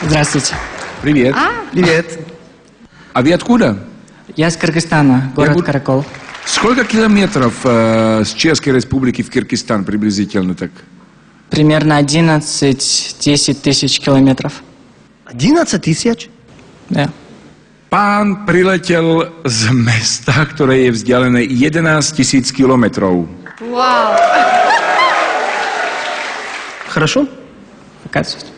Здравствуйте. Привет. Привет. А вы откуда? Я из Кыргызстана, город Каракол. Сколько километров с Чешской Республики в Киргизстан приблизительно так? Примерно 11-10 тысяч километров. 11 тысяч? Да. Pán priletěl z města, které je vzdálené 11 000 kilometrů. Вау! Хорошо? Оказывается.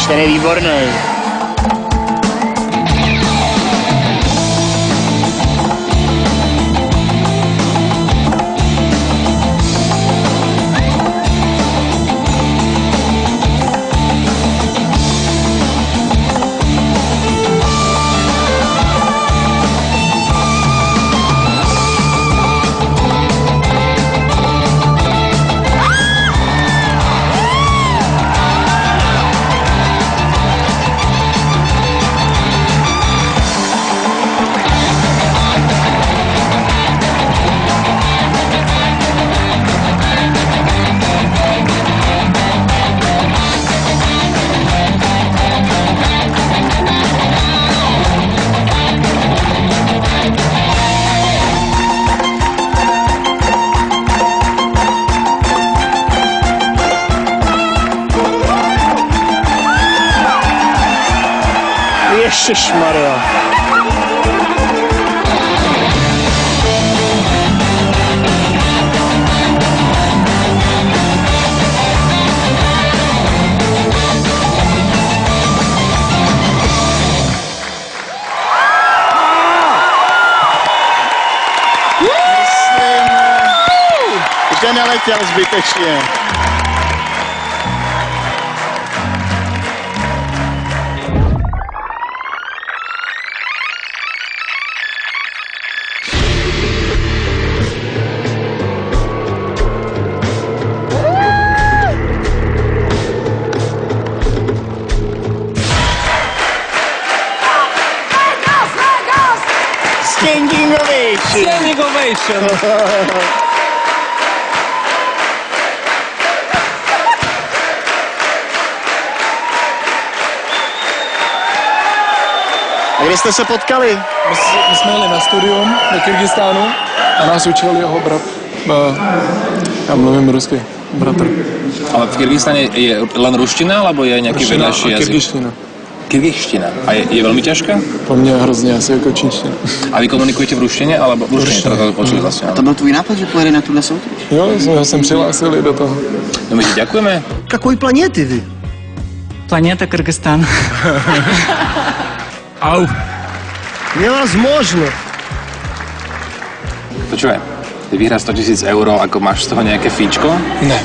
Ten je výborný. Ježišmarja. Že neletěl zbytečně. Standing ovation. Standing ovation. A kde jste se potkali? My jsme jeli na studium do Kyrgyzstánu a nás učil jeho brat. Já mluvím rusky, bratr. Ale v Kyrgyzstane je len ruština, alebo je nějaký vedľajší jazyk? Kyrgyzština. Kyrgyzština. A je velmi těžká? Pro mě hrozně asi jako čínština. A vy komunikujete v ruštině, alebo v ruštině? Teda počuli vlastně. To byl tvůj nápad, že pojede na tuhle soutěž? Jo, já jsem přihlásil do toho. No my ti ďakujeme. Какой планеты вы? Планета Кыргызстан. Au. Невозможно. Počúvaj, ty vyhráš 100 000 euro, ako máš z toho nejaké fíčko? Ne.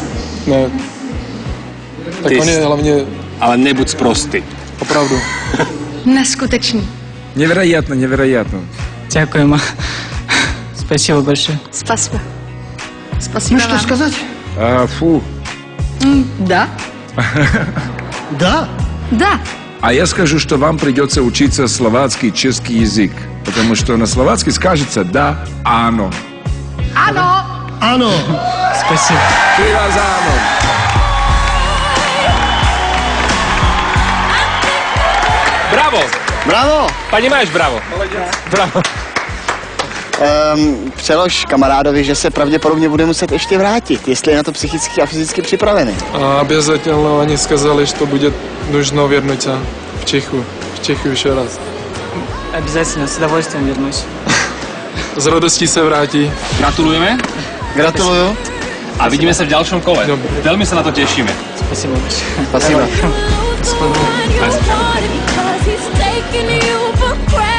Tak Ty on je hlavně Ale nebuď sprostý. opravdu. Neskutečný. Невероятно, невероятно. Дякуємо. Спасибо большое. Спасибо. Спасибо Ну что вам. сказать? Фу. Да. Да. Да. А я скажу, что вам придется учиться словацкий и чешский язык. Потому что на словацкий скажется «да», «ано». Ano. Ano. Спасибо. Привязано. Bravo! Bravo. Ponímáš bravo. Bravo. Přelož kamarádovi, že se pravděpodobně bude muset ještě vrátit, jestli je na to psychicky a fyzicky připravený. A обязательно они сказали, что будет нужно вернуться в Чехию еще раз. Обязательно, с удовольствием вернусь. S radostí se vrátí. Gratulujeme Gratuluju. a vidíme sa v ďalšom kole. Dobre. Veľmi sa na to tešíme. Спасибо большое. Spasiba. Because he's taking you for granted.